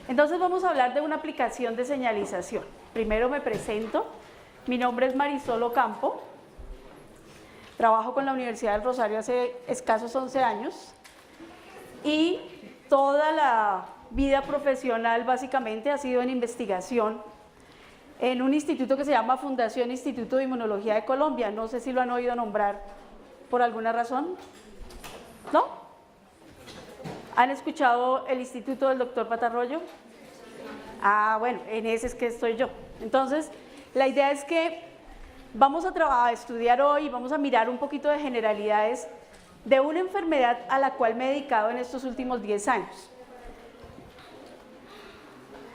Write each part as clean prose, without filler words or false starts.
Entonces vamos a hablar de una aplicación de señalización. Primero me presento. Mi nombre es Marisol Ocampo. Trabajo con la Universidad del Rosario hace escasos 11 años. Y toda la vida profesional básicamente ha sido en investigación en un instituto que se llama Fundación Instituto de Inmunología de Colombia. No sé si lo han oído nombrar por alguna razón. ¿No? ¿Han escuchado el instituto del doctor Patarroyo? Ah, bueno, en ese es que estoy yo. Entonces, la idea es que vamos a estudiar hoy, vamos a mirar un poquito de generalidades de una enfermedad a la cual me he dedicado en estos últimos 10 años.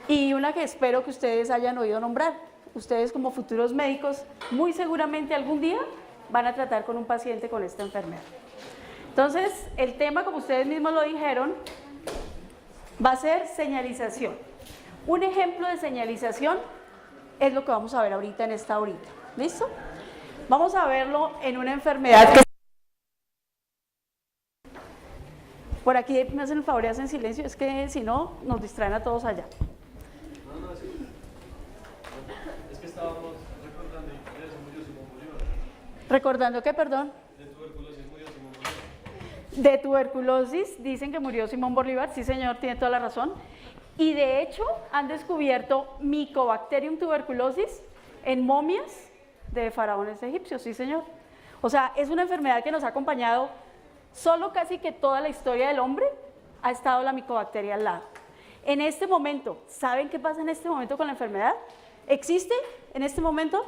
Y una que espero que ustedes hayan oído nombrar. Ustedes como futuros médicos, muy seguramente algún día van a tratar con un paciente con esta enfermedad. Entonces, el tema, como ustedes mismos lo dijeron, va a ser señalización. Un ejemplo de señalización es lo que vamos a ver ahorita en esta horita. ¿Listo? Vamos a verlo en una enfermedad que... Por aquí me hacen el favor y hacen silencio, es que si no, nos distraen a todos allá. No, sí. Es que estábamos recordando y eso murió Simón Bolívar. ¿Recordando qué, perdón? De tuberculosis murió Simón Bolívar. De tuberculosis dicen que murió Simón Bolívar, sí señor, tiene toda la razón. Y de hecho han descubierto Mycobacterium tuberculosis en momias de faraones egipcios, sí señor. O sea, es una enfermedad que nos ha acompañado solo casi que toda la historia del hombre, ha estado la micobacteria al lado. En este momento, ¿saben qué pasa en este momento con la enfermedad? ¿Existe en este momento?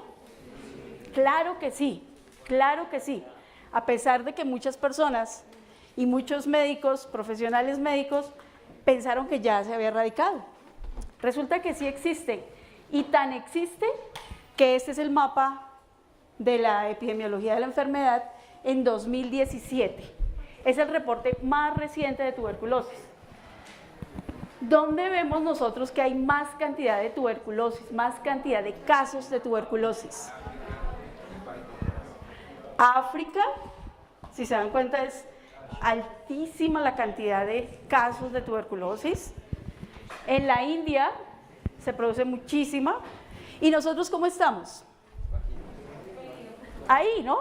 Claro que sí, claro que sí. A pesar de que muchas personas y muchos médicos, profesionales médicos, pensaron que ya se había erradicado. Resulta que sí existe, y tan existe que este es el mapa de la epidemiología de la enfermedad en 2017. Es el reporte más reciente de tuberculosis. ¿Dónde vemos nosotros que hay más cantidad de tuberculosis, más cantidad de casos de tuberculosis? África, si se dan cuenta, es altísima la cantidad de casos de tuberculosis. En la India se produce muchísima. ¿Y nosotros cómo estamos? Ahí, ¿no?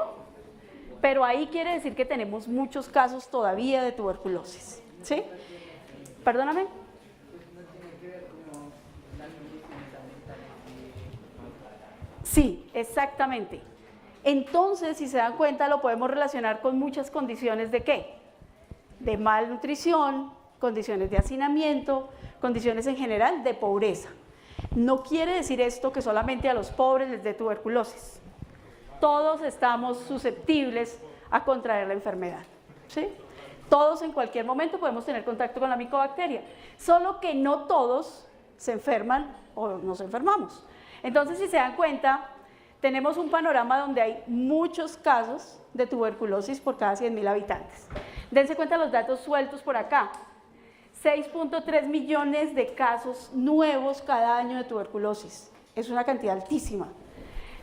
Pero ahí quiere decir que tenemos muchos casos todavía de tuberculosis. ¿Sí? Perdóname. Sí, exactamente. Entonces, si se dan cuenta, lo podemos relacionar con muchas condiciones de ¿qué? De malnutrición, condiciones de hacinamiento, condiciones en general de pobreza. No quiere decir esto que solamente a los pobres les dé tuberculosis. Todos estamos susceptibles a contraer la enfermedad, ¿sí? Todos en cualquier momento podemos tener contacto con la micobacteria, solo que no todos se enferman o nos enfermamos. Entonces, si se dan cuenta, tenemos un panorama donde hay muchos casos de tuberculosis por cada 100.000 habitantes. Dense cuenta los datos sueltos por acá. 6.3 millones de casos nuevos cada año de tuberculosis. Es una cantidad altísima.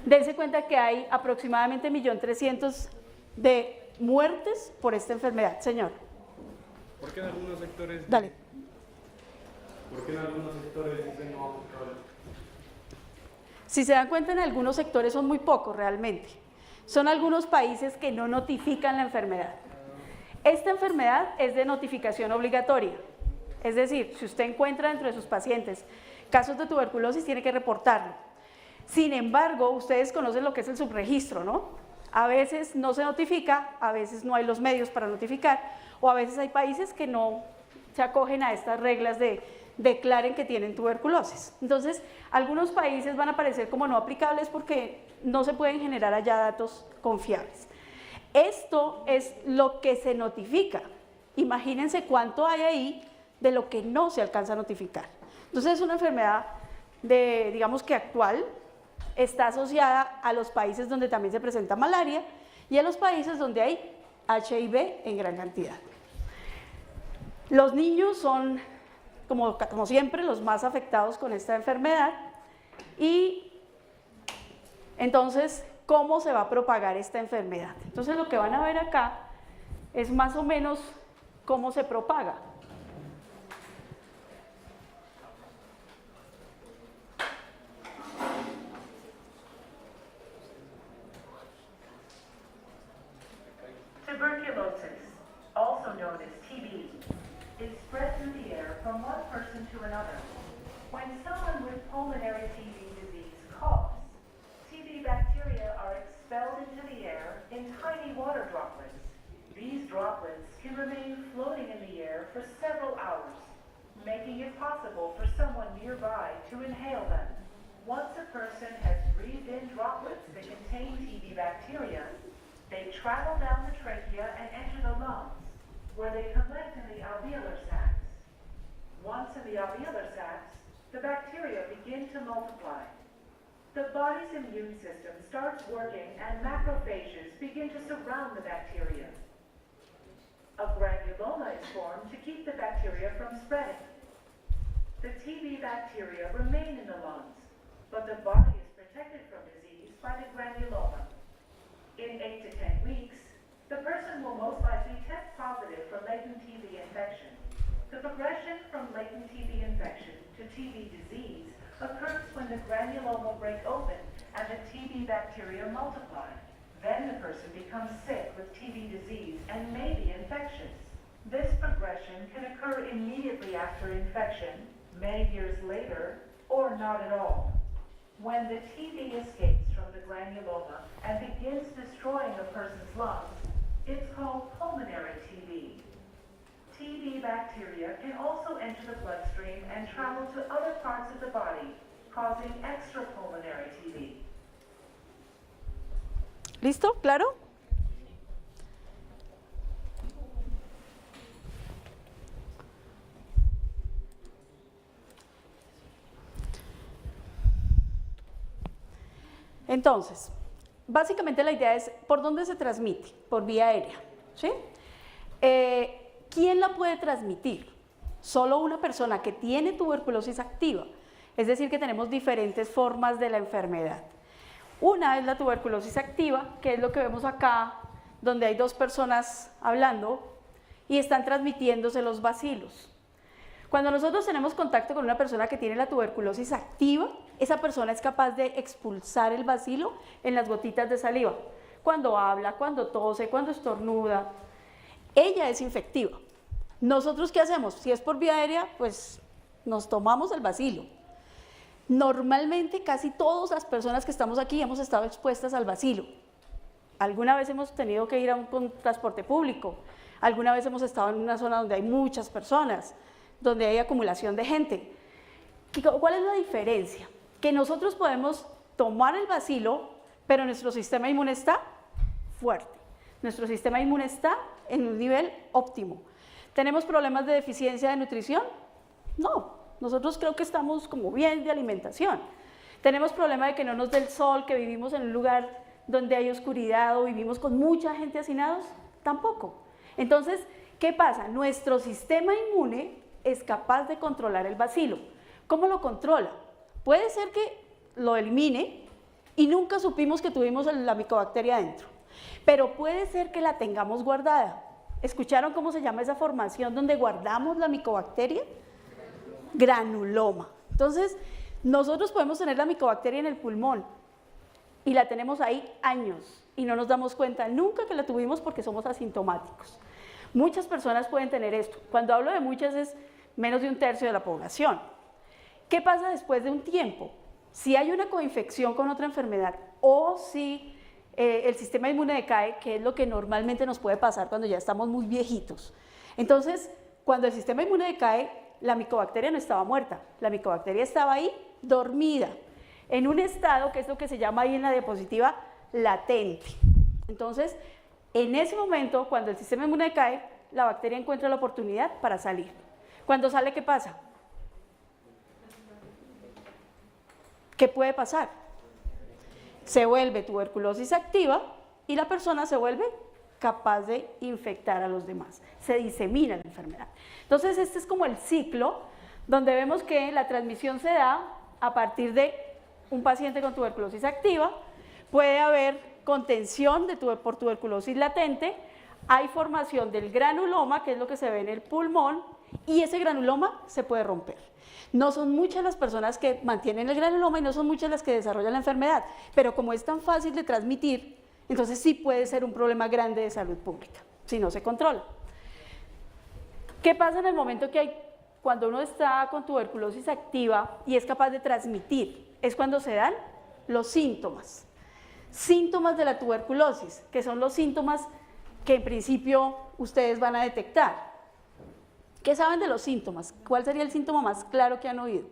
Dense cuenta que hay aproximadamente 1.300.000 de muertes por esta enfermedad. Señor. ¿Por qué en algunos sectores? Dale. ¿Por qué en algunos sectores dicen no aplicable? Si se dan cuenta, en algunos sectores son muy pocos realmente. Son algunos países que no notifican la enfermedad. Esta enfermedad es de notificación obligatoria. Es decir, si usted encuentra dentro de sus pacientes casos de tuberculosis, tiene que reportarlo. Sin embargo, ustedes conocen lo que es el subregistro, ¿no? A veces no se notifica, a veces no hay los medios para notificar, o a veces hay países que no se acogen a estas reglas de declaren que tienen tuberculosis. Entonces, algunos países van a aparecer como no aplicables porque no se pueden generar allá datos confiables. Esto es lo que se notifica. Imagínense cuánto hay ahí de lo que no se alcanza a notificar. Entonces, es una enfermedad digamos que actual, está asociada a los países donde también se presenta malaria y a los países donde hay HIV en gran cantidad. Los niños son, como siempre, los más afectados con esta enfermedad. Y entonces, ¿cómo se va a propagar esta enfermedad? Entonces, lo que van a ver acá es más o menos cómo se propaga. known as TB, is spread through the air from one person to another. When someone with pulmonary TB disease coughs, TB bacteria are expelled into the air in tiny water droplets. These droplets can remain floating in the air for several hours, making it possible for someone nearby to inhale them. Once a person has breathed in droplets that contain TB bacteria, they travel down the trachea and enter the lungs, where they collect in the alveolar sacs. Once in the alveolar sacs, the bacteria begin to multiply. The body's immune system starts working and macrophages begin to surround the bacteria. A granuloma is formed to keep the bacteria from spreading. The TB bacteria remain in the lungs, but the body is protected from disease by the granuloma. In 8 to 10 weeks, the person will most likely test positive for latent TB infection. The progression from latent TB infection to TB disease occurs when the granuloma break open and the TB bacteria multiply. Then the person becomes sick with TB disease and may be infectious. This progression can occur immediately after infection, many years later, or not at all. When the TB escapes from the granuloma and begins destroying a person's lungs, it's called pulmonary TB. TB bacteria can also enter the bloodstream and travel to other parts of the body, causing extrapulmonary TB. ¿Listo? ¿Claro? Entonces, básicamente la idea es, ¿por dónde se transmite? Por vía aérea, ¿sí? ¿Quién la puede transmitir? Solo una persona que tiene tuberculosis activa, es decir, que tenemos diferentes formas de la enfermedad. Una es la tuberculosis activa, que es lo que vemos acá, donde hay dos personas hablando y están transmitiéndose los bacilos. Cuando nosotros tenemos contacto con una persona que tiene la tuberculosis activa, esa persona es capaz de expulsar el bacilo en las gotitas de saliva. Cuando habla, cuando tose, cuando estornuda, ella es infectiva. ¿Nosotros qué hacemos? Si es por vía aérea, pues nos tomamos el bacilo. Normalmente casi todas las personas que estamos aquí hemos estado expuestas al bacilo. Alguna vez hemos tenido que ir a un transporte público, alguna vez hemos estado en una zona donde hay muchas personas, donde hay acumulación de gente. ¿Cuál es la diferencia? Que nosotros podemos tomar el bacilo, pero nuestro sistema inmune está fuerte. Nuestro sistema inmune está en un nivel óptimo. ¿Tenemos problemas de deficiencia de nutrición? No, nosotros creo que estamos como bien de alimentación. ¿Tenemos problema de que no nos dé el sol, que vivimos en un lugar donde hay oscuridad o vivimos con mucha gente hacinados? Tampoco. Entonces, ¿qué pasa? Nuestro sistema inmune es capaz de controlar el bacilo. ¿Cómo lo controla? Puede ser que lo elimine y nunca supimos que tuvimos la micobacteria adentro, pero puede ser que la tengamos guardada. ¿Escucharon cómo se llama esa formación donde guardamos la micobacteria? Granuloma. Entonces, nosotros podemos tener la micobacteria en el pulmón y la tenemos ahí años y no nos damos cuenta nunca que la tuvimos porque somos asintomáticos. Muchas personas pueden tener esto. Cuando hablo de muchas es menos de un tercio de la población. ¿Qué pasa después de un tiempo? Si hay una coinfección con otra enfermedad o si el sistema inmune decae, que es lo que normalmente nos puede pasar cuando ya estamos muy viejitos. Entonces, cuando el sistema inmune decae, la micobacteria no estaba muerta, la micobacteria estaba ahí dormida, en un estado que es lo que se llama ahí en la diapositiva latente. Entonces, en ese momento, cuando el sistema inmune decae, la bacteria encuentra la oportunidad para salir. Cuando sale, ¿qué pasa? ¿Qué puede pasar? Se vuelve tuberculosis activa y la persona se vuelve capaz de infectar a los demás. Se disemina la enfermedad. Entonces, este es como el ciclo donde vemos que la transmisión se da a partir de un paciente con tuberculosis activa. Puede haber contención por tuberculosis latente, hay formación del granuloma, que es lo que se ve en el pulmón, y ese granuloma se puede romper. No son muchas las personas que mantienen el granuloma y no son muchas las que desarrollan la enfermedad, pero como es tan fácil de transmitir, entonces sí puede ser un problema grande de salud pública, si no se controla. ¿Qué pasa en el momento cuando uno está con tuberculosis activa y es capaz de transmitir? Es cuando se dan los síntomas. Síntomas de la tuberculosis, que son los síntomas que en principio ustedes van a detectar. ¿Qué saben de los síntomas? ¿Cuál sería el síntoma más claro que han oído?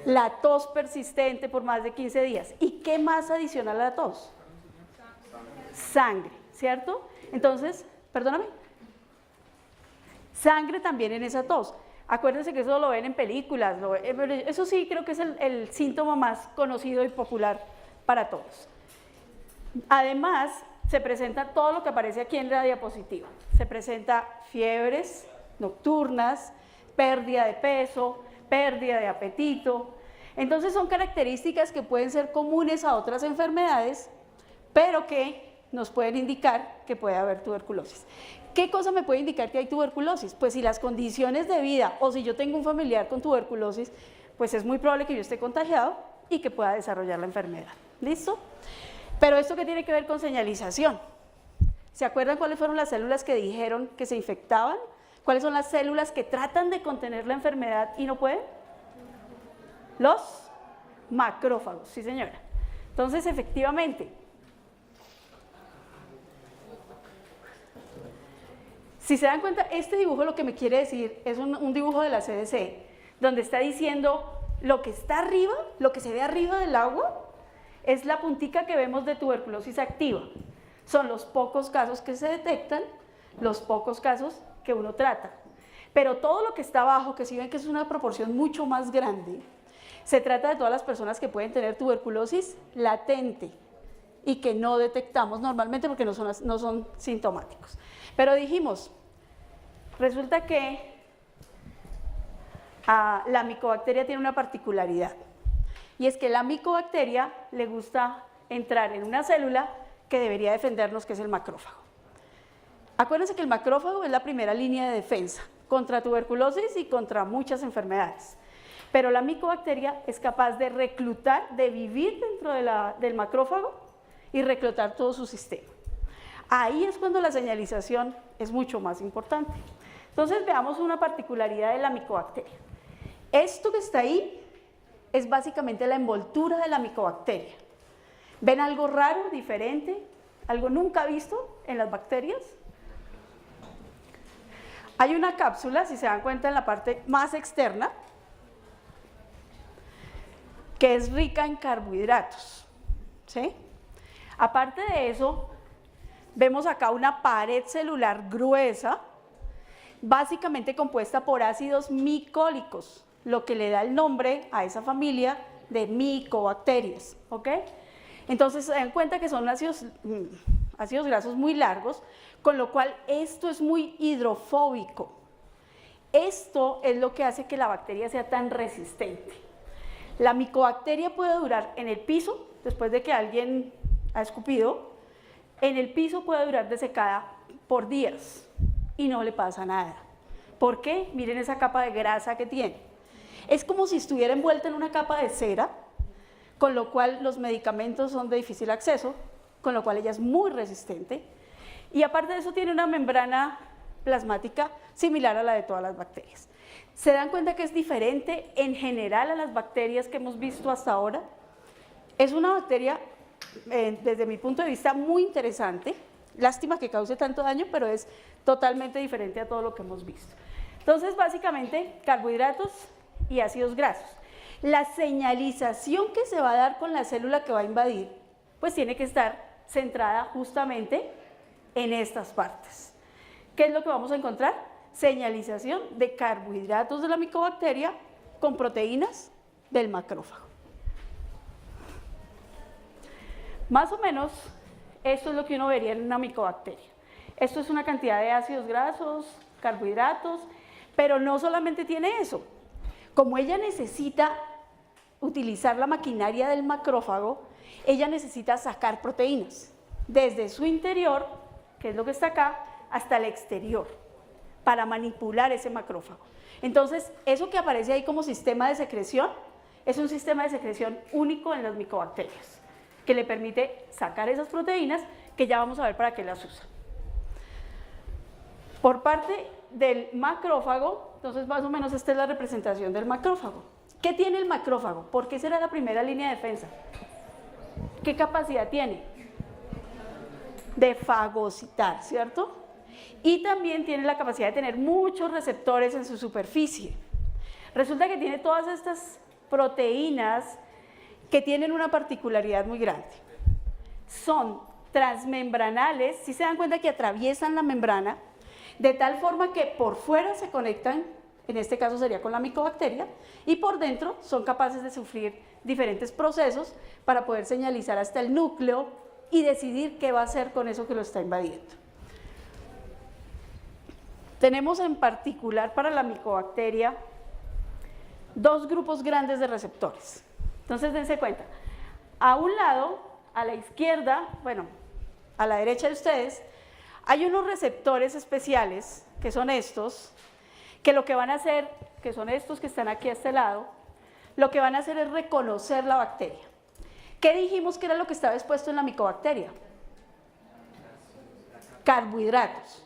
La tos persistente por más de 15 días. ¿Y qué más adicional a la tos? Sangre, ¿cierto? Entonces, perdóname. Sangre también en esa tos. Acuérdense que eso lo ven en películas, pero eso sí creo que es el síntoma más conocido y popular para todos. Además, se presenta todo lo que aparece aquí en la diapositiva. Se presenta fiebres nocturnas, pérdida de peso, pérdida de apetito. Entonces son características que pueden ser comunes a otras enfermedades, pero que nos pueden indicar que puede haber tuberculosis. ¿Qué cosa me puede indicar que hay tuberculosis? Pues si las condiciones de vida o si yo tengo un familiar con tuberculosis, pues es muy probable que yo esté contagiado y que pueda desarrollar la enfermedad. ¿Listo? Pero ¿esto qué tiene que ver con señalización? ¿Se acuerdan cuáles fueron las células que dijeron que se infectaban? ¿Cuáles son las células que tratan de contener la enfermedad y no pueden? Los macrófagos, sí señora. Entonces, efectivamente, si se dan cuenta, este dibujo lo que me quiere decir es un dibujo de la CDC, donde está diciendo lo que está arriba, lo que se ve arriba del agua, es la puntica que vemos de tuberculosis activa. Son los pocos casos que se detectan, los pocos casos que uno trata. Pero todo lo que está abajo, que si ven que es una proporción mucho más grande, se trata de todas las personas que pueden tener tuberculosis latente y que no detectamos normalmente porque no son sintomáticos. Pero dijimos, resulta que la micobacteria tiene una particularidad, y es que la micobacteria le gusta entrar en una célula que debería defendernos, que es el macrófago. Acuérdense que el macrófago es la primera línea de defensa contra tuberculosis y contra muchas enfermedades. Pero la micobacteria es capaz de reclutar, de vivir dentro del macrófago y reclutar todo su sistema. Ahí es cuando la señalización es mucho más importante. Entonces veamos una particularidad de la micobacteria. Esto que está ahí es básicamente la envoltura de la micobacteria. ¿Ven algo raro, diferente? ¿Algo nunca visto en las bacterias? Hay una cápsula, si se dan cuenta, en la parte más externa, que es rica en carbohidratos, ¿sí? Aparte de eso, vemos acá una pared celular gruesa, básicamente compuesta por ácidos micólicos, lo que le da el nombre a esa familia de micobacterias, ¿ok? Entonces se dan cuenta que son ácidos grasos muy largos, con lo cual esto es muy hidrofóbico. Esto es lo que hace que la bacteria sea tan resistente. La micobacteria puede durar en el piso, después de que alguien ha escupido, en el piso puede durar desecada por días y no le pasa nada. ¿Por qué? Miren esa capa de grasa que tiene. Es como si estuviera envuelta en una capa de cera, con lo cual los medicamentos son de difícil acceso, con lo cual ella es muy resistente. Y aparte de eso tiene una membrana plasmática similar a la de todas las bacterias. ¿Se dan cuenta que es diferente en general a las bacterias que hemos visto hasta ahora? Es una bacteria, desde mi punto de vista, muy interesante. Lástima que cause tanto daño, pero es totalmente diferente a todo lo que hemos visto. Entonces, básicamente, carbohidratos y ácidos grasos. La señalización que se va a dar con la célula que va a invadir, pues tiene que estar centrada justamente en estas partes. ¿Qué es lo que vamos a encontrar? Señalización de carbohidratos de la micobacteria con proteínas del macrófago. Más o menos, esto es lo que uno vería en una micobacteria. Esto es una cantidad de ácidos grasos, carbohidratos, pero no solamente tiene eso. Como ella necesita utilizar la maquinaria del macrófago, ella necesita sacar proteínas desde su interior, que es lo que está acá, hasta el exterior, para manipular ese macrófago. Entonces, eso que aparece ahí como sistema de secreción, es un sistema de secreción único en las micobacterias, que le permite sacar esas proteínas, que ya vamos a ver para qué las usa. Por parte del macrófago, entonces más o menos esta es la representación del macrófago. ¿Qué tiene el macrófago? ¿Por qué será la primera línea de defensa? ¿Qué capacidad tiene? De fagocitar, ¿cierto? Y también tiene la capacidad de tener muchos receptores en su superficie. Resulta que tiene todas estas proteínas que tienen una particularidad muy grande. Son transmembranales, si se dan cuenta que atraviesan la membrana, de tal forma que por fuera se conectan, en este caso sería con la micobacteria, y por dentro son capaces de sufrir diferentes procesos para poder señalizar hasta el núcleo y decidir qué va a hacer con eso que lo está invadiendo. Tenemos en particular para la micobacteria dos grupos grandes de receptores. Entonces dense cuenta, a un lado, a la izquierda, bueno, a la derecha de ustedes, hay unos receptores especiales, que son estos, que lo que van a hacer, que son estos que están aquí a este lado, lo que van a hacer es reconocer la bacteria. ¿Qué dijimos que era lo que estaba expuesto en la micobacteria? Carbohidratos.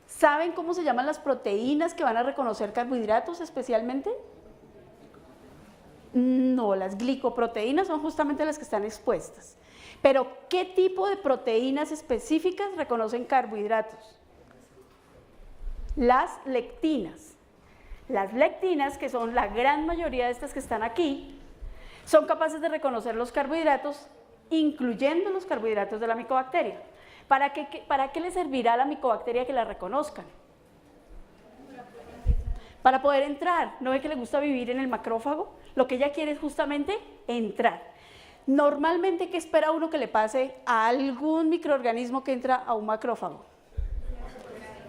¿Saben cómo se llaman las proteínas que van a reconocer carbohidratos especialmente? No, las glicoproteínas son justamente las que están expuestas. Pero, ¿qué tipo de proteínas específicas reconocen carbohidratos? Las lectinas. Las lectinas, que son la gran mayoría de estas que están aquí, son capaces de reconocer los carbohidratos, incluyendo los carbohidratos de la micobacteria. ¿Para qué le servirá a la micobacteria que la reconozcan? Para poder entrar. ¿No ve que le gusta vivir en el macrófago? Lo que ella quiere es justamente entrar. Normalmente, ¿qué espera uno que le pase a algún microorganismo que entra a un macrófago?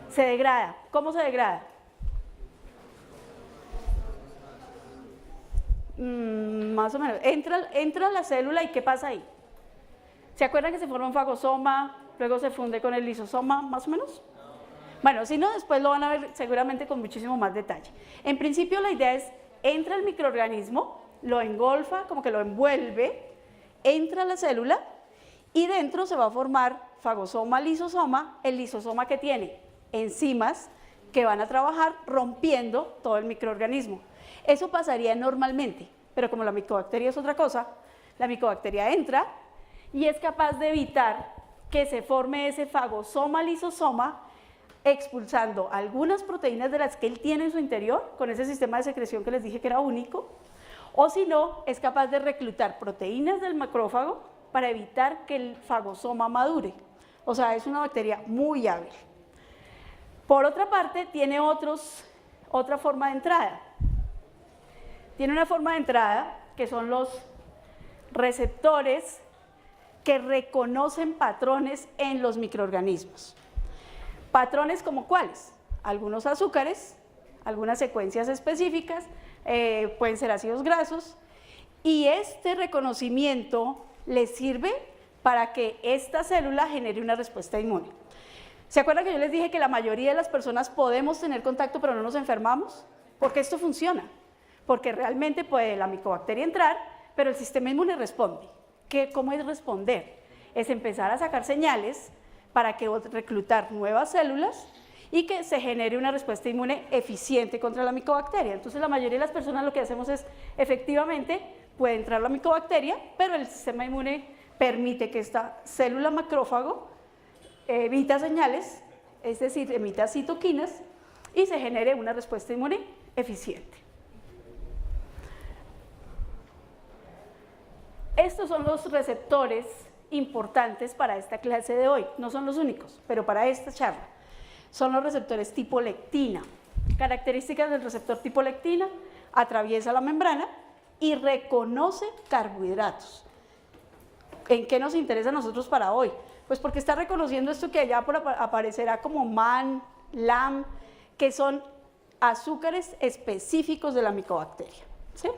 Se degrada. ¿Cómo se degrada? Más o menos. Entra la célula y ¿qué pasa ahí? ¿Se acuerdan que se forma un fagosoma, luego se funde con el lisosoma, más o menos? Bueno, si no, después lo van a ver seguramente con muchísimo más detalle. En principio la idea es, entra el microorganismo, lo engolfa, como que lo envuelve, entra a la célula y dentro se va a formar fagosoma, lisosoma, el lisosoma que tiene enzimas que van a trabajar rompiendo todo el microorganismo. Eso pasaría normalmente, pero como la micobacteria es otra cosa, la micobacteria entra y es capaz de evitar que se forme ese fagosoma, lisosoma, expulsando algunas proteínas de las que él tiene en su interior, con ese sistema de secreción que les dije que era único, o si no, es capaz de reclutar proteínas del macrófago para evitar que el fagosoma madure. O sea, es una bacteria muy hábil. Por otra parte, tiene otra forma de entrada. Tiene una forma de entrada que son los receptores que reconocen patrones en los microorganismos. ¿Patrones como cuáles? Algunos azúcares, algunas secuencias específicas, pueden ser ácidos grasos, y este reconocimiento les sirve para que esta célula genere una respuesta inmune. ¿Se acuerdan que yo les dije que la mayoría de las personas podemos tener contacto pero no nos enfermamos? Porque esto funciona, porque realmente puede la micobacteria entrar, pero el sistema inmune responde. ¿Cómo es responder? Es empezar a sacar señales para que reclutar nuevas células y que se genere una respuesta inmune eficiente contra la micobacteria. Entonces la mayoría de las personas lo que hacemos es, efectivamente, puede entrar la micobacteria, pero el sistema inmune permite que esta célula macrófago emita señales, es decir, emita citoquinas y se genere una respuesta inmune eficiente. Estos son los receptores importantes para esta clase de hoy, no son los únicos, pero para esta charla. Son los receptores tipo lectina. Características del receptor tipo lectina: atraviesa la membrana y reconoce carbohidratos. ¿En qué nos interesa a nosotros para hoy? Pues porque está reconociendo esto que allá aparecerá como MAN, LAM, que son azúcares específicos de la micobacteria, ¿sí?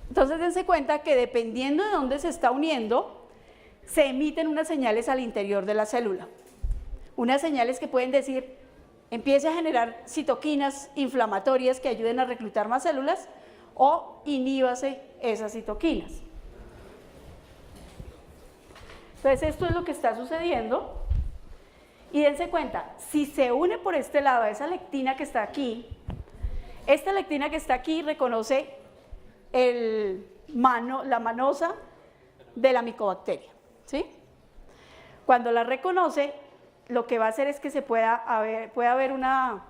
Entonces dense cuenta que dependiendo de dónde se está uniendo, se emiten unas señales al interior de la célula. Unas señales que pueden decir, empiece a generar citoquinas inflamatorias que ayuden a reclutar más células, o inhíbase esas citoquinas. Entonces esto es lo que está sucediendo Y dense cuenta, si se une por este lado a esa lectina que está aquí, esta lectina que está aquí reconoce la manosa de la micobacteria, ¿sí? Cuando la reconoce, lo que va a hacer es que puede haber una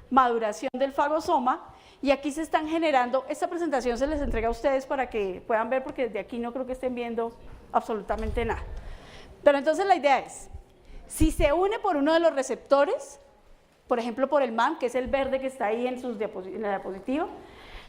maduración del fagosoma, y aquí se están generando, esta presentación se les entrega a ustedes para que puedan ver, porque desde aquí no creo que estén viendo absolutamente nada. Pero entonces la idea es, si se une por uno de los receptores, por ejemplo por el MAM, que es el verde que está ahí en la diapositiva,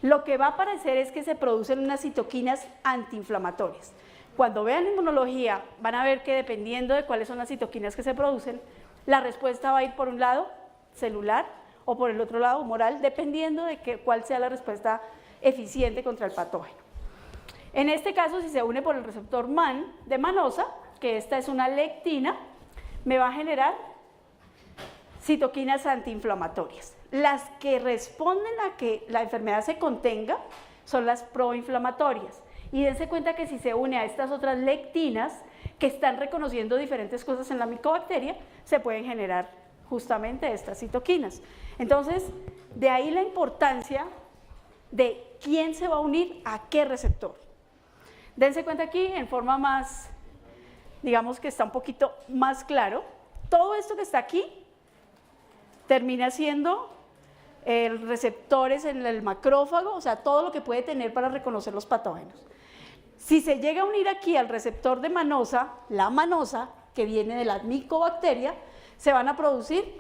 lo que va a aparecer es que se producen unas citoquinas antiinflamatorias. Cuando vean inmunología, van a ver que dependiendo de cuáles son las citoquinas que se producen, la respuesta va a ir por un lado celular o por el otro lado humoral, dependiendo de cuál sea la respuesta eficiente contra el patógeno. En este caso, si se une por el receptor MAN de manosa, que esta es una lectina, me va a generar citoquinas antiinflamatorias. Las que responden a que la enfermedad se contenga son las proinflamatorias. Y dense cuenta que si se une a estas otras lectinas que están reconociendo diferentes cosas en la micobacteria, se pueden generar justamente estas citoquinas. Entonces, de ahí la importancia de quién se va a unir a qué receptor. Dense cuenta aquí en forma más, digamos que está un poquito más claro, todo esto que está aquí termina siendo receptores en el macrófago, o sea, todo lo que puede tener para reconocer los patógenos. Si se llega a unir aquí al receptor de manosa, la manosa, que viene de la micobacteria, se van a producir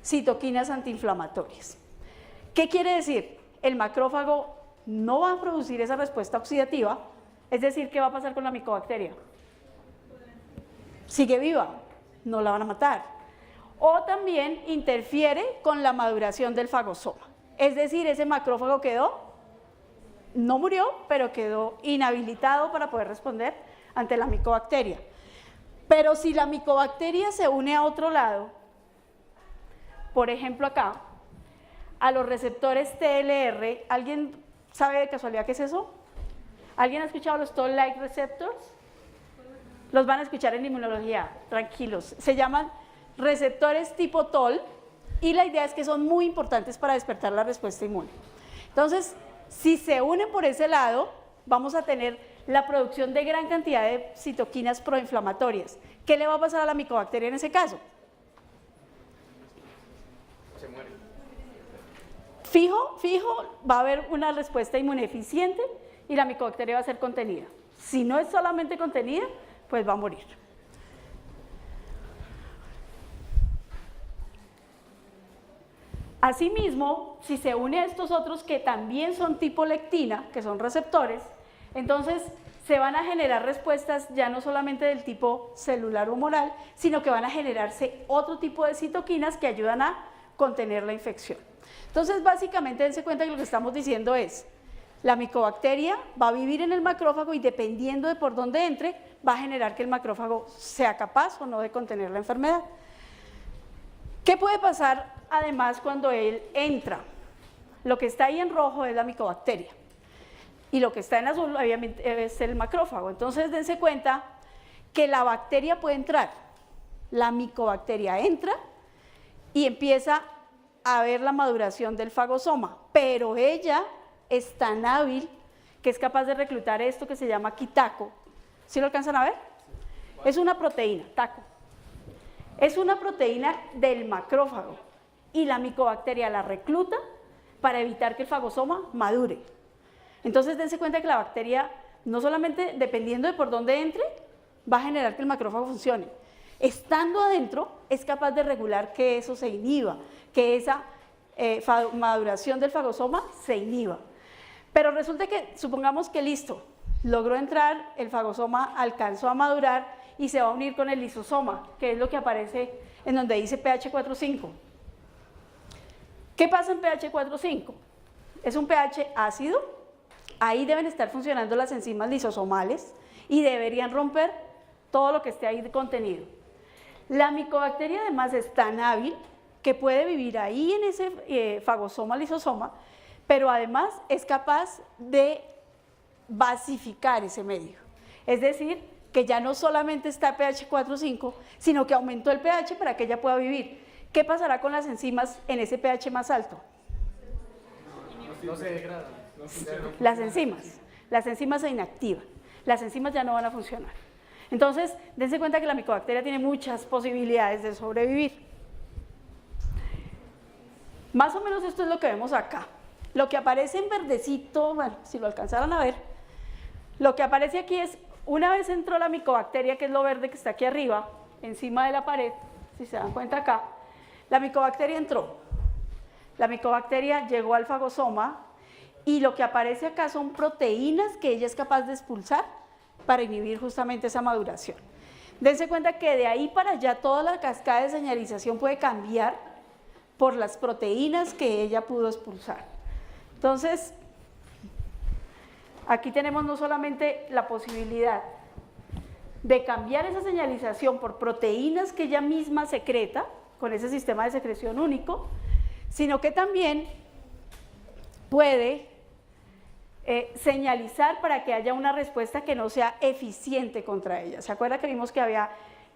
citoquinas antiinflamatorias. ¿Qué quiere decir? El macrófago no va a producir esa respuesta oxidativa, es decir, ¿qué va a pasar con la micobacteria? Sigue viva, no la van a matar. O también interfiere con la maduración del fagosoma, es decir, ese macrófago no murió, pero quedó inhabilitado para poder responder ante la micobacteria. Pero si la micobacteria se une a otro lado, por ejemplo acá, a los receptores TLR, ¿alguien sabe de casualidad qué es eso? ¿Alguien ha escuchado los Toll-like receptors? Los van a escuchar en inmunología, tranquilos. Se llaman receptores tipo Toll y la idea es que son muy importantes para despertar la respuesta inmune. Entonces, si se unen por ese lado, vamos a tener la producción de gran cantidad de citoquinas proinflamatorias. ¿Qué le va a pasar a la micobacteria en ese caso? Se muere. Fijo, va a haber una respuesta inmune eficiente y la micobacteria va a ser contenida. Si no es solamente contenida, pues va a morir. Asimismo, si se une a estos otros que también son tipo lectina, que son receptores, entonces se van a generar respuestas ya no solamente del tipo celular humoral, sino que van a generarse otro tipo de citoquinas que ayudan a contener la infección. Entonces, básicamente, dense cuenta que lo que estamos diciendo es, la micobacteria va a vivir en el macrófago y dependiendo de por dónde entre, va a generar que el macrófago sea capaz o no de contener la enfermedad. ¿Qué puede pasar además cuando él entra? Lo que está ahí en rojo es la micobacteria y lo que está en azul obviamente es el macrófago. Entonces dense cuenta que la bacteria puede entrar, la micobacteria entra y empieza a ver la maduración del fagosoma, pero ella es tan hábil que es capaz de reclutar esto que se llama quitaco. ¿Sí lo alcanzan a ver? Es una proteína, taco. Es una proteína del macrófago y la micobacteria la recluta para evitar que el fagosoma madure. Entonces dense cuenta que la bacteria, no solamente dependiendo de por dónde entre, va a generar que el macrófago funcione. Estando adentro, es capaz de regular que eso se inhiba, que esa maduración del fagosoma se inhiba. Pero resulta que, supongamos que listo, logró entrar, el fagosoma alcanzó a madurar y se va a unir con el lisosoma, que es lo que aparece en donde dice pH 4,5. ¿Qué pasa en pH 4,5? Es un pH ácido, ahí deben estar funcionando las enzimas lisosomales y deberían romper todo lo que esté ahí contenido. La micobacteria además es tan hábil que puede vivir ahí en ese fagosoma lisosoma, pero además es capaz de basificar ese medio, es decir, que ya no solamente está pH 4 o 5, sino que aumentó el pH para que ella pueda vivir. ¿Qué pasará con las enzimas en ese pH más alto? No se degrada, no funciona. Las enzimas se inactivan, las enzimas ya no van a funcionar. Entonces, dense cuenta que la micobacteria tiene muchas posibilidades de sobrevivir. Más o menos esto es lo que vemos acá. Lo que aparece en verdecito, bueno, si lo alcanzaran a ver, lo que aparece aquí es, una vez entró la micobacteria, que es lo verde que está aquí arriba, encima de la pared, si se dan cuenta acá, la micobacteria entró. La micobacteria llegó al fagosoma y lo que aparece acá son proteínas que ella es capaz de expulsar para inhibir justamente esa maduración. Dense cuenta que de ahí para allá toda la cascada de señalización puede cambiar por las proteínas que ella pudo expulsar. Entonces, aquí tenemos no solamente la posibilidad de cambiar esa señalización por proteínas que ella misma secreta, con ese sistema de secreción único, sino que también puede señalizar para que haya una respuesta que no sea eficiente contra ella. ¿Se acuerda que vimos que había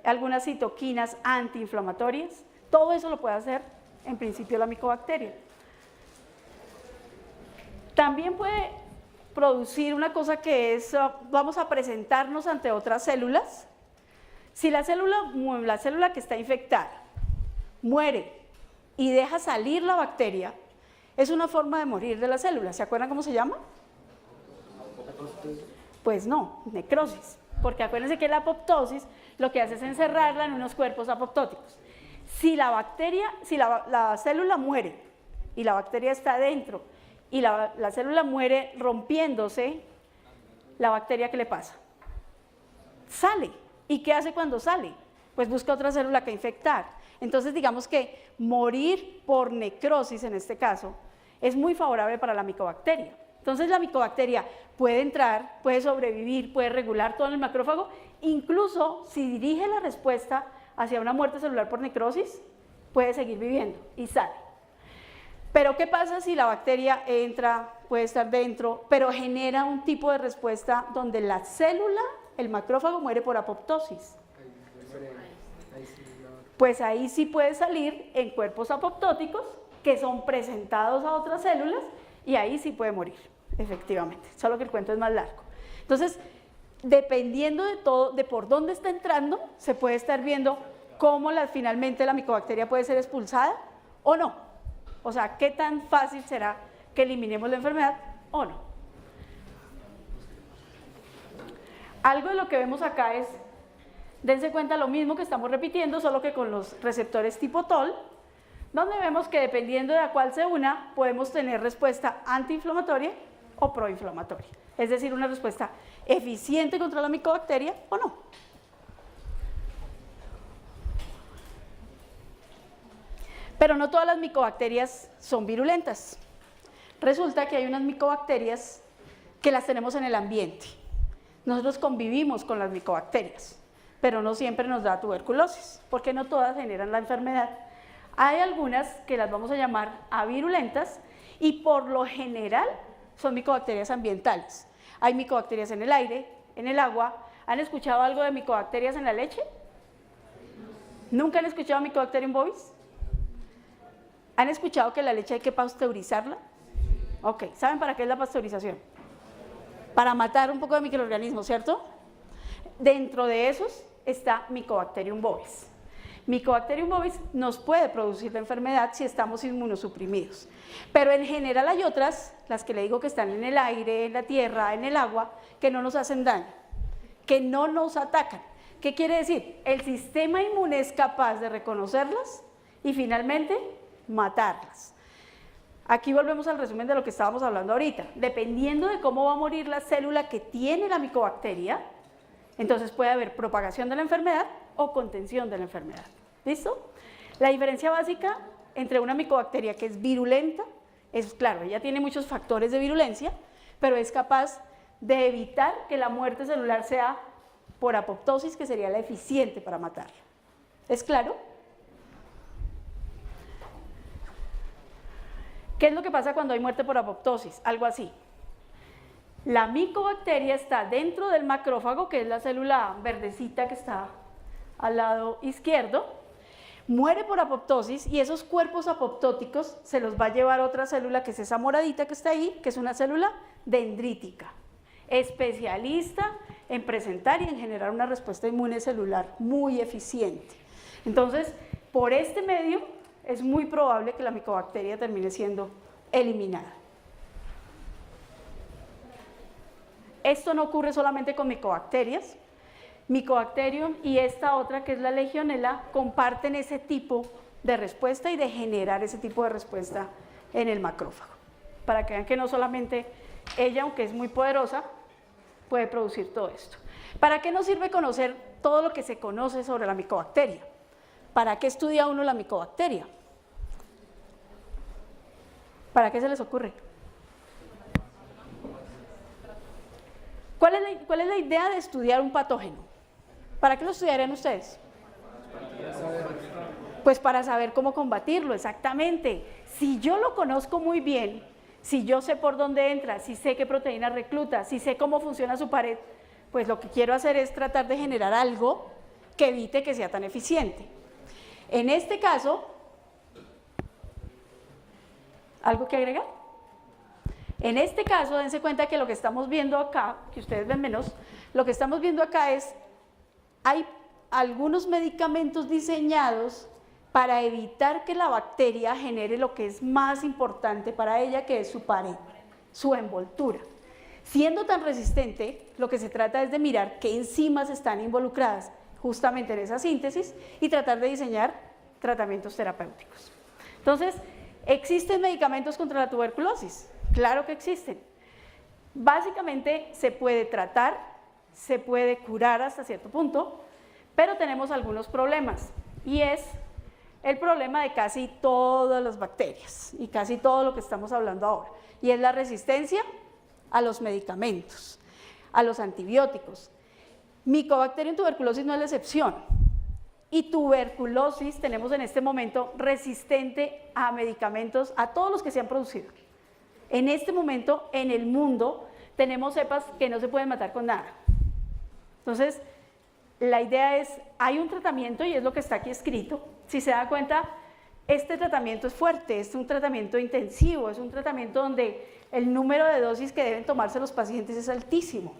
algunas citoquinas antiinflamatorias? Todo eso lo puede hacer en principio la micobacteria. También puede producir una cosa que es, vamos a presentarnos ante otras células. Si la célula que está infectada muere y deja salir la bacteria, es una forma de morir de la célula. ¿Se acuerdan cómo se llama? Pues no, necrosis, porque acuérdense que la apoptosis lo que hace es encerrarla en unos cuerpos apoptóticos. Si la célula muere y la bacteria está dentro y la célula muere rompiéndose, la bacteria, ¿qué le pasa? Sale. ¿Y qué hace cuando sale? Pues busca otra célula que infectar. Entonces digamos que morir por necrosis en este caso es muy favorable para la micobacteria. Entonces la micobacteria puede entrar, puede sobrevivir, puede regular todo en el macrófago, incluso si dirige la respuesta hacia una muerte celular por necrosis, puede seguir viviendo y sale. Pero ¿qué pasa si la bacteria entra, puede estar dentro, pero genera un tipo de respuesta donde la célula, el macrófago, muere por apoptosis? Pues ahí sí puede salir en cuerpos apoptóticos que son presentados a otras células y ahí sí puede morir, efectivamente, solo que el cuento es más largo. Entonces, dependiendo de todo, de por dónde está entrando, se puede estar viendo cómo finalmente la micobacteria puede ser expulsada o no. O sea, qué tan fácil será que eliminemos la enfermedad o no. Algo de lo que vemos acá es, dense cuenta lo mismo que estamos repitiendo, solo que con los receptores tipo TOL, donde vemos que dependiendo de a cuál se una, podemos tener respuesta antiinflamatoria o proinflamatoria. Es decir, una respuesta eficiente contra la micobacteria o no. Pero no todas las micobacterias son virulentas. Resulta que hay unas micobacterias que las tenemos en el ambiente. Nosotros convivimos con las micobacterias, pero no siempre nos da tuberculosis, porque no todas generan la enfermedad. Hay algunas que las vamos a llamar avirulentas y por lo general son micobacterias ambientales. Hay micobacterias en el aire, en el agua. ¿Han escuchado algo de micobacterias en la leche? ¿Nunca han escuchado Mycobacterium bovis? ¿Han escuchado que la leche hay que pasteurizarla? Ok, ¿saben para qué es la pasteurización? Para matar un poco de microorganismos, ¿cierto? Dentro de esos está Mycobacterium bovis. Mycobacterium bovis nos puede producir la enfermedad si estamos inmunosuprimidos. Pero en general hay otras, las que le digo que están en el aire, en la tierra, en el agua, que no nos hacen daño, que no nos atacan. ¿Qué quiere decir? El sistema inmune es capaz de reconocerlas y finalmente matarlas. Aquí volvemos al resumen de lo que estábamos hablando ahorita. Dependiendo de cómo va a morir la célula que tiene la micobacteria, entonces puede haber propagación de la enfermedad o contención de la enfermedad. ¿Listo? La diferencia básica entre una micobacteria que es virulenta, es claro, ella tiene muchos factores de virulencia, pero es capaz de evitar que la muerte celular sea por apoptosis, que sería la eficiente para matarla. ¿Es claro? ¿Qué es lo que pasa cuando hay muerte por apoptosis? Algo así. La micobacteria está dentro del macrófago, que es la célula verdecita que está al lado izquierdo, muere por apoptosis y esos cuerpos apoptóticos se los va a llevar otra célula, que es esa moradita que está ahí, que es una célula dendrítica, especialista en presentar y en generar una respuesta inmune celular muy eficiente. Entonces, por este medio es muy probable que la micobacteria termine siendo eliminada. Esto no ocurre solamente con micobacterias. Mycobacterium y esta otra, que es la Legionella, comparten ese tipo de respuesta y de generar ese tipo de respuesta en el macrófago. Para que vean que no solamente ella, aunque es muy poderosa, puede producir todo esto. ¿Para qué nos sirve conocer todo lo que se conoce sobre la micobacteria? ¿Para qué estudia uno la micobacteria? ¿Para qué se les ocurre? ¿Cuál es la idea de estudiar un patógeno? ¿Para qué lo estudiarían ustedes? Pues para saber cómo combatirlo, exactamente. Si yo lo conozco muy bien, si yo sé por dónde entra, si sé qué proteína recluta, si sé cómo funciona su pared, pues lo que quiero hacer es tratar de generar algo que evite que sea tan eficiente. En este caso, ¿algo que agregar? En este caso, dense cuenta que lo que estamos viendo acá, que ustedes ven menos, lo que estamos viendo acá es, hay algunos medicamentos diseñados para evitar que la bacteria genere lo que es más importante para ella, que es su pared, su envoltura. Siendo tan resistente, lo que se trata es de mirar qué enzimas están involucradas justamente en esa síntesis y tratar de diseñar tratamientos terapéuticos. Entonces, ¿existen medicamentos contra la tuberculosis? Claro que existen. Básicamente se puede tratar, se puede curar hasta cierto punto, pero tenemos algunos problemas y es el problema de casi todas las bacterias y casi todo lo que estamos hablando ahora, y es la resistencia a los medicamentos, a los antibióticos. Mycobacterium tuberculosis no es la excepción, y tuberculosis tenemos en este momento resistente a medicamentos, a todos los que se han producido. En este momento en el mundo tenemos cepas que no se pueden matar con nada. Entonces, la idea es, hay un tratamiento y es lo que está aquí escrito. Si se da cuenta, este tratamiento es fuerte, es un tratamiento intensivo, es un tratamiento donde el número de dosis que deben tomarse los pacientes es altísimo.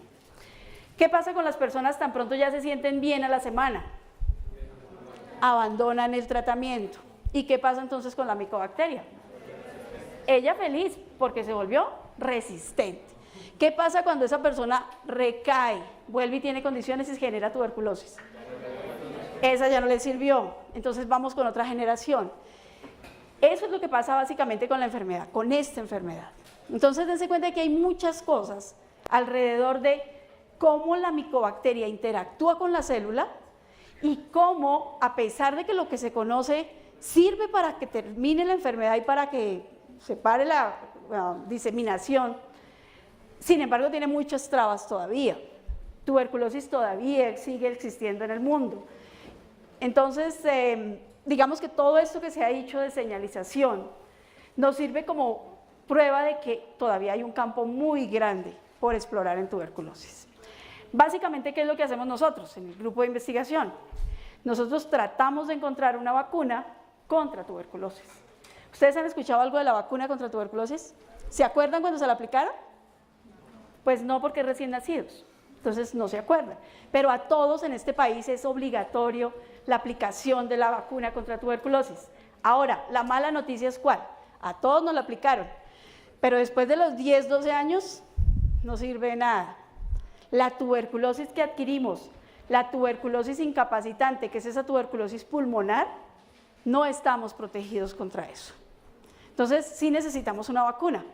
¿Qué pasa con las personas tan pronto ya se sienten bien a la semana? Abandonan el tratamiento. ¿Y qué pasa entonces con la micobacteria? Ella feliz porque se volvió resistente. ¿Qué pasa cuando esa persona recae, vuelve y tiene condiciones y genera tuberculosis? Esa ya no le sirvió, entonces vamos con otra generación. Eso es lo que pasa básicamente con la enfermedad, con esta enfermedad. Entonces dense cuenta que hay muchas cosas alrededor de cómo la micobacteria interactúa con la célula y cómo, a pesar de que lo que se conoce sirve para que termine la enfermedad y para que se pare la diseminación, sin embargo tiene muchas trabas todavía. Tuberculosis todavía sigue existiendo en el mundo. Entonces, digamos que todo esto que se ha dicho de señalización nos sirve como prueba de que todavía hay un campo muy grande por explorar en tuberculosis. Básicamente, ¿qué es lo que hacemos nosotros en el grupo de investigación? Nosotros tratamos de encontrar una vacuna contra tuberculosis. ¿Ustedes han escuchado algo de la vacuna contra tuberculosis? ¿Se acuerdan cuando se la aplicaron? Pues no, porque recién nacidos, entonces no se acuerdan. Pero a todos en este país es obligatorio la aplicación de la vacuna contra tuberculosis. Ahora, la mala noticia es ¿cuál? A todos nos la aplicaron, pero después de los 10, 12 años no sirve de nada. La tuberculosis que adquirimos, la tuberculosis incapacitante, que es esa tuberculosis pulmonar, no estamos protegidos contra eso. Entonces, sí necesitamos una vacuna.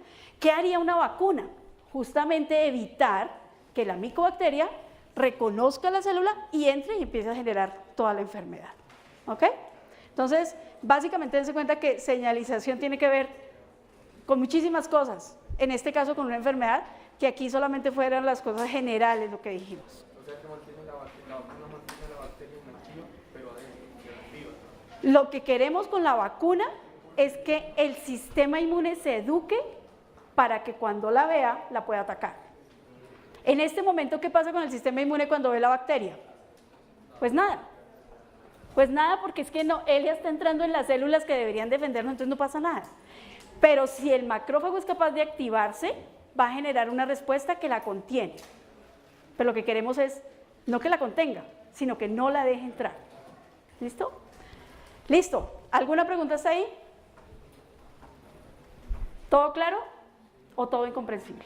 ¿Qué haría una vacuna? Justamente evitar que la micobacteria reconozca la célula y entre y empiece a generar toda la enfermedad. ¿Ok? Entonces, básicamente dense cuenta que señalización tiene que ver con muchísimas cosas, en este caso con una enfermedad, que aquí solamente fueran las cosas generales lo que dijimos. O sea que mantiene la vacuna mantiene la bacteria inactiva, pero activa. Lo que queremos con la vacuna es que el sistema inmune se eduque para que cuando la vea, la pueda atacar. En este momento, ¿qué pasa con el sistema inmune cuando ve la bacteria? Pues nada. Pues nada, porque es que no, él ya está entrando en las células que deberían defendernos, entonces no pasa nada. Pero si el macrófago es capaz de activarse, va a generar una respuesta que la contiene. Pero lo que queremos es no que la contenga, sino que no la deje entrar. ¿Listo? ¿Listo? ¿Alguna pregunta hasta ahí? ¿Todo claro o todo incomprensible?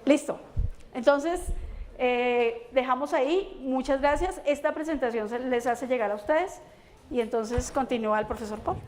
Listo. Entonces, dejamos ahí. Muchas gracias. Esta presentación se les hace llegar a ustedes y entonces continúa el profesor Paul.